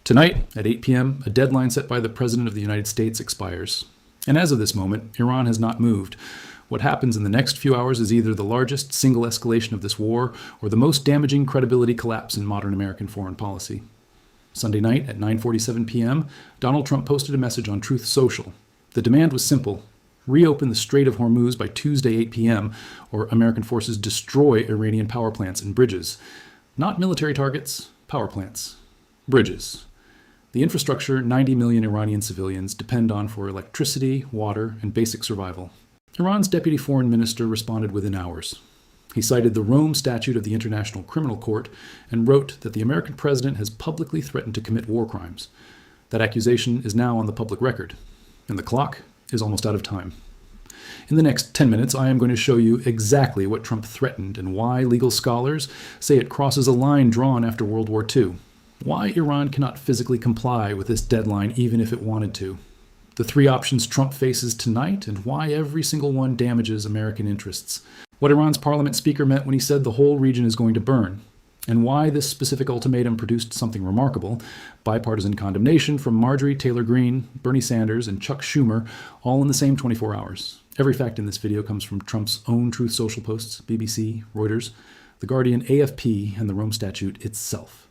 Tonight, at 8 p.m., a deadline set by the President of the United States expires. And as of this moment, Iran has not moved. What happens in the next few hours is either the largest single escalation of this war or the most damaging credibility collapse in modern American foreign policy. Sunday night at 9:47 p.m., Donald Trump posted a message on Truth Social. The demand was simple: reopen the Strait of Hormuz by Tuesday 8 p.m., or American forces destroy Iranian power plants and bridges. Not military targets, power plants. Bridges. The infrastructure 90 million Iranian civilians depend on for electricity, water, and basic survival. Iran's deputy foreign minister responded within hours. He cited the Rome Statute of the International Criminal Court and wrote that the American president has publicly threatened to commit war crimes. That accusation is now on the public record, and the clock is almost out of time. In the next 10 minutes, I am going to show you exactly what Trump threatened and why legal scholars say it crosses a line drawn after World War II. Why Iran cannot physically comply with this deadline even if it wanted to. The three options Trump faces tonight and why every single one damages American interests. What Iran's parliament speaker meant when he said the whole region is going to burn. And why this specific ultimatum produced something remarkable: bipartisan condemnation from Marjorie Taylor Greene, Bernie Sanders, and Chuck Schumer, all in the same 24 hours. Every fact in this video comes from Trump's own Truth Social posts, BBC, Reuters, The Guardian, AFP, and the Rome Statute itself.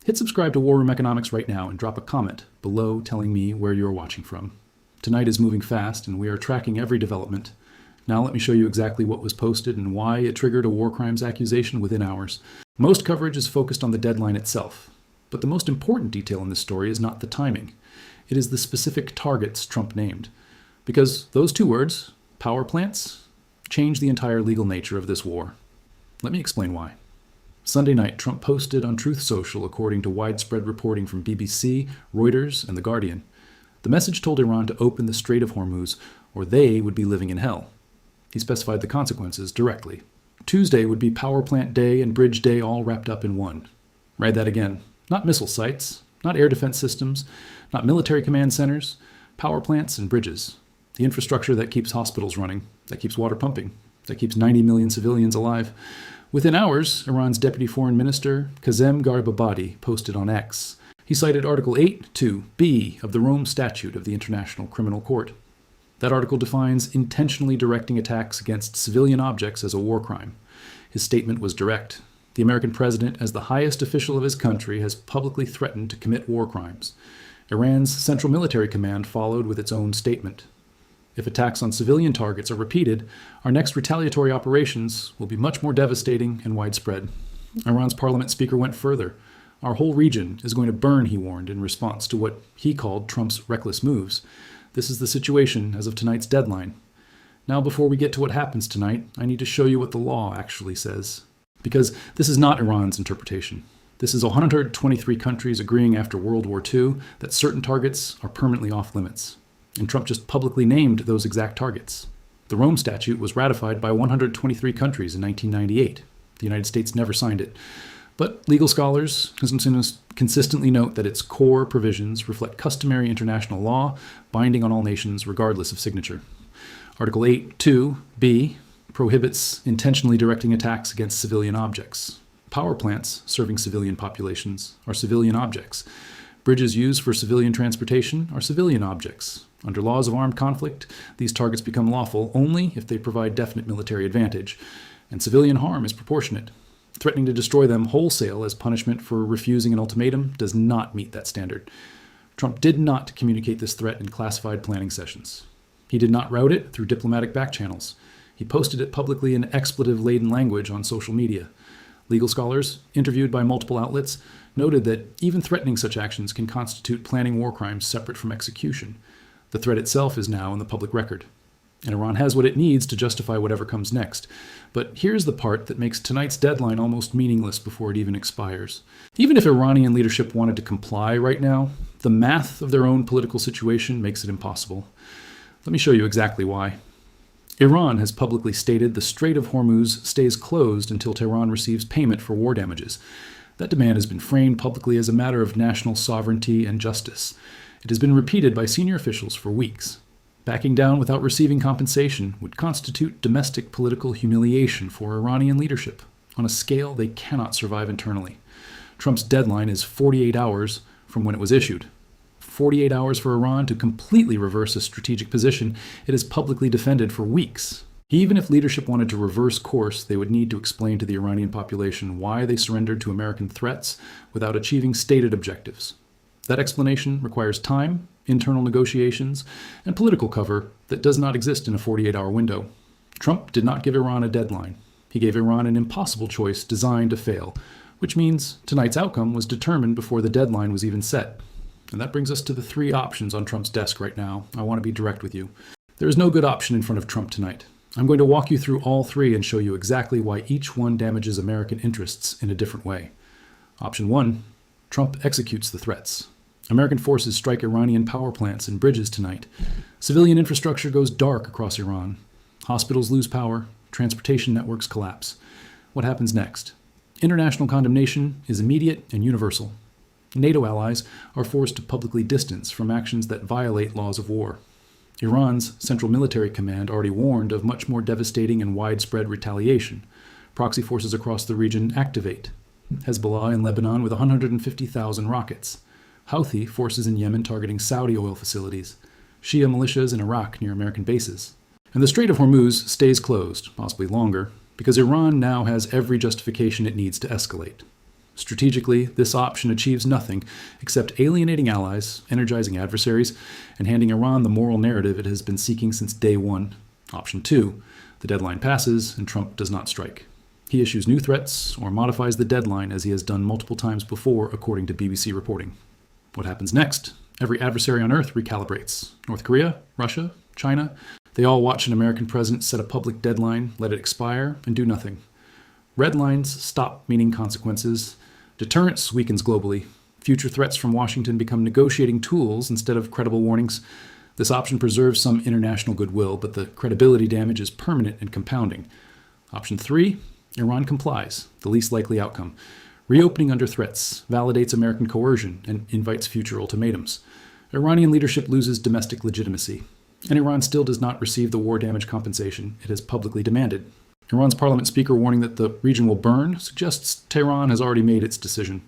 Hit subscribe to War Room Economics right now and drop a comment below telling me where you're watching from. Tonight is moving fast, and we are tracking every development. Now let me show you exactly what was posted and why it triggered a war crimes accusation within hours. Most coverage is focused on the deadline itself, but the most important detail in this story is not the timing. It is the specific targets Trump named. Because those two words, power plants, change the entire legal nature of this war. Let me explain why. Sunday night, Trump posted on Truth Social, according to widespread reporting from BBC, Reuters, and The Guardian. The message told Iran to open the Strait of Hormuz, or they would be living in hell. He specified the consequences directly. Tuesday would be power plant day and bridge day all wrapped up in one. Read that again. Not missile sites, not air defense systems, not military command centers, power plants and bridges. The infrastructure that keeps hospitals running, that keeps water pumping, that keeps 90 million civilians alive. Within hours, Iran's deputy foreign minister, Kazem Garibabadi, posted on X. He cited Article 8(2)(b) of the Rome Statute of the International Criminal Court. That article defines intentionally directing attacks against civilian objects as a war crime. His statement was direct. The American president, as the highest official of his country, has publicly threatened to commit war crimes. Iran's Central Military Command followed with its own statement. If attacks on civilian targets are repeated, our next retaliatory operations will be much more devastating and widespread. Iran's parliament speaker went further. Our whole region is going to burn, he warned, in response to what he called Trump's reckless moves. This is the situation as of tonight's deadline. Now, before we get to what happens tonight, I need to show you what the law actually says. Because this is not Iran's interpretation. This is 123 countries agreeing after World War II that certain targets are permanently off limits. And Trump just publicly named those exact targets. The Rome Statute was ratified by 123 countries in 1998. The United States never signed it. But legal scholars consistently note that its core provisions reflect customary international law, binding on all nations regardless of signature. Article 8(2)(b) prohibits intentionally directing attacks against civilian objects. Power plants serving civilian populations are civilian objects. Bridges used for civilian transportation are civilian objects. Under laws of armed conflict, these targets become lawful only if they provide definite military advantage, and civilian harm is proportionate. Threatening to destroy them wholesale as punishment for refusing an ultimatum does not meet that standard. Trump did not communicate this threat in classified planning sessions. He did not route it through diplomatic back channels. He posted it publicly in expletive-laden language on social media. Legal scholars, interviewed by multiple outlets, noted that even threatening such actions can constitute planning war crimes separate from execution. The threat itself is now in the public record. And Iran has what it needs to justify whatever comes next. But here's the part that makes tonight's deadline almost meaningless before it even expires. Even if Iranian leadership wanted to comply right now, the math of their own political situation makes it impossible. Let me show you exactly why. Iran has publicly stated the Strait of Hormuz stays closed until Tehran receives payment for war damages. That demand has been framed publicly as a matter of national sovereignty and justice. It has been repeated by senior officials for weeks. Backing down without receiving compensation would constitute domestic political humiliation for Iranian leadership on a scale they cannot survive internally. Trump's deadline is 48 hours from when it was issued. 48 hours for Iran to completely reverse a strategic position it has publicly defended for weeks. Even if leadership wanted to reverse course, they would need to explain to the Iranian population why they surrendered to American threats without achieving stated objectives. That explanation requires time, internal negotiations, and political cover that does not exist in a 48-hour window. Trump did not give Iran a deadline. He gave Iran an impossible choice designed to fail, which means tonight's outcome was determined before the deadline was even set. And that brings us to the three options on Trump's desk right now. I want to be direct with you. There is no good option in front of Trump tonight. I'm going to walk you through all three and show you exactly why each one damages American interests in a different way. Option 1, Trump executes the threats. American forces strike Iranian power plants and bridges tonight. Civilian infrastructure goes dark across Iran. Hospitals lose power. Transportation networks collapse. What happens next? International condemnation is immediate and universal. NATO allies are forced to publicly distance from actions that violate laws of war. Iran's Central Military Command already warned of much more devastating and widespread retaliation. Proxy forces across the region activate. Hezbollah in Lebanon with 150,000 rockets. Houthi forces in Yemen targeting Saudi oil facilities. Shia militias in Iraq near American bases. And the Strait of Hormuz stays closed, possibly longer, because Iran now has every justification it needs to escalate. Strategically, this option achieves nothing except alienating allies, energizing adversaries, and handing Iran the moral narrative it has been seeking since day one. Option 2, the deadline passes and Trump does not strike. He issues new threats or modifies the deadline as he has done multiple times before, according to BBC reporting. What happens next? Every adversary on Earth recalibrates. North Korea, Russia, China, they all watch an American president set a public deadline, let it expire, and do nothing. Red lines stop meaning consequences. Deterrence weakens globally. Future threats from Washington become negotiating tools instead of credible warnings. This option preserves some international goodwill, but the credibility damage is permanent and compounding. Option 3, Iran complies, the least likely outcome. Reopening under threats validates American coercion and invites future ultimatums. Iranian leadership loses domestic legitimacy, and Iran still does not receive the war damage compensation it has publicly demanded. Iran's parliament speaker warning that the region will burn suggests Tehran has already made its decision.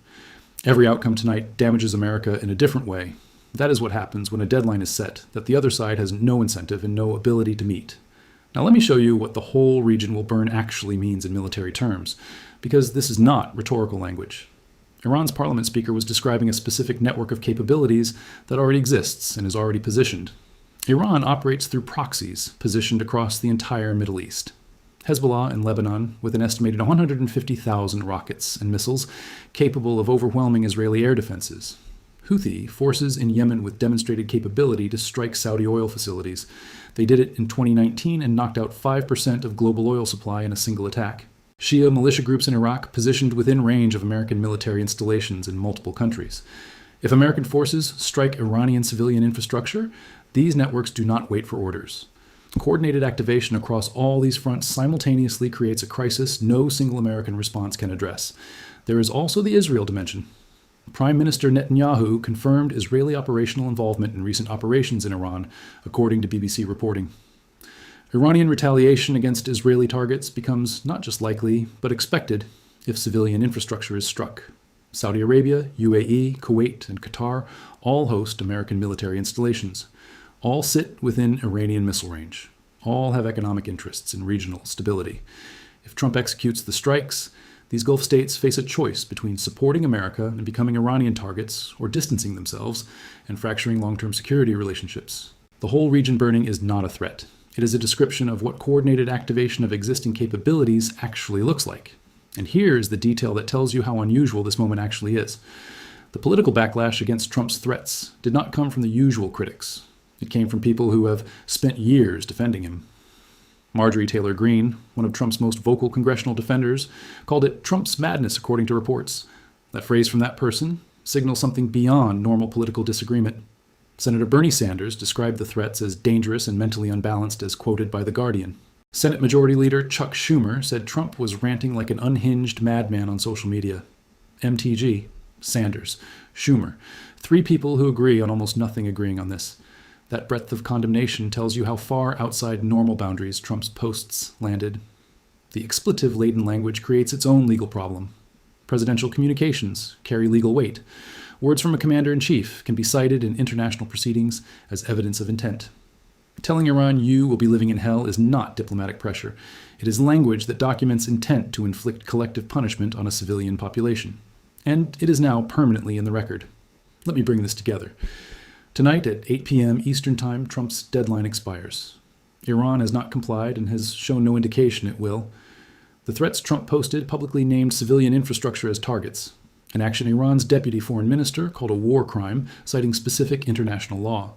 Every outcome tonight damages America in a different way. That is what happens when a deadline is set that the other side has no incentive and no ability to meet. Now let me show you what the whole region will burn actually means in military terms, because this is not rhetorical language. Iran's parliament speaker was describing a specific network of capabilities that already exists and is already positioned. Iran operates through proxies positioned across the entire Middle East. Hezbollah in Lebanon, with an estimated 150,000 rockets and missiles capable of overwhelming Israeli air defenses. Houthi forces in Yemen with demonstrated capability to strike Saudi oil facilities. They did it in 2019 and knocked out 5% of global oil supply in a single attack. Shia militia groups in Iraq positioned within range of American military installations in multiple countries. If American forces strike Iranian civilian infrastructure, these networks do not wait for orders. Coordinated activation across all these fronts simultaneously creates a crisis no single American response can address. There is also the Israel dimension. Prime Minister Netanyahu confirmed Israeli operational involvement in recent operations in Iran, according to BBC reporting. Iranian retaliation against Israeli targets becomes not just likely, but expected if civilian infrastructure is struck. Saudi Arabia, UAE, Kuwait, and Qatar all host American military installations. All sit within Iranian missile range. All have economic interests in regional stability. If Trump executes the strikes, these Gulf states face a choice between supporting America and becoming Iranian targets, or distancing themselves and fracturing long-term security relationships. The whole region burning is not a threat. It is a description of what coordinated activation of existing capabilities actually looks like. And here is the detail that tells you how unusual this moment actually is. The political backlash against Trump's threats did not come from the usual critics. It came from people who have spent years defending him. Marjorie Taylor Greene, one of Trump's most vocal congressional defenders, called it Trump's madness, according to reports. That phrase from that person signals something beyond normal political disagreement. Senator Bernie Sanders described the threats as dangerous and mentally unbalanced, as quoted by The Guardian. Senate Majority Leader Chuck Schumer said Trump was ranting like an unhinged madman on social media. MTG, Sanders, Schumer, three people who agree on almost nothing agreeing on this. That breadth of condemnation tells you how far outside normal boundaries Trump's posts landed. The expletive-laden language creates its own legal problem. Presidential communications carry legal weight. Words from a commander-in-chief can be cited in international proceedings as evidence of intent. Telling Iran you will be living in hell is not diplomatic pressure. It is language that documents intent to inflict collective punishment on a civilian population. And it is now permanently in the record. Let me bring this together. Tonight at 8 p.m. Eastern Time, Trump's deadline expires. Iran has not complied and has shown no indication it will. The threats Trump posted publicly named civilian infrastructure as targets, an action Iran's deputy foreign minister called a war crime, citing specific international law.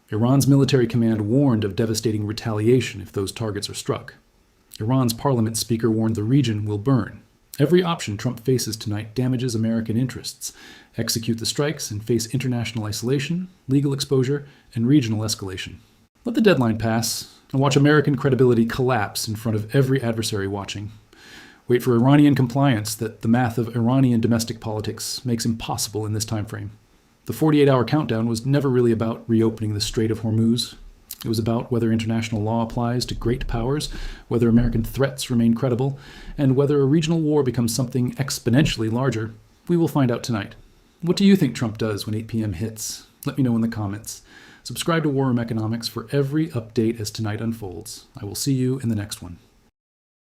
Iran's military command warned of devastating retaliation if those targets are struck. Iran's parliament speaker warned the region will burn. Every option Trump faces tonight damages American interests. Execute the strikes and face international isolation, legal exposure, and regional escalation. Let the deadline pass and watch American credibility collapse in front of every adversary watching. Wait for Iranian compliance that the math of Iranian domestic politics makes impossible in this time frame. The 48-hour countdown was never really about reopening the Strait of Hormuz. It was about whether international law applies to great powers, whether American threats remain credible, and whether a regional war becomes something exponentially larger. We will find out tonight. What do you think Trump does when 8 p.m. hits? Let me know in the comments. Subscribe to War Room Economics for every update as tonight unfolds. I will see you in the next one.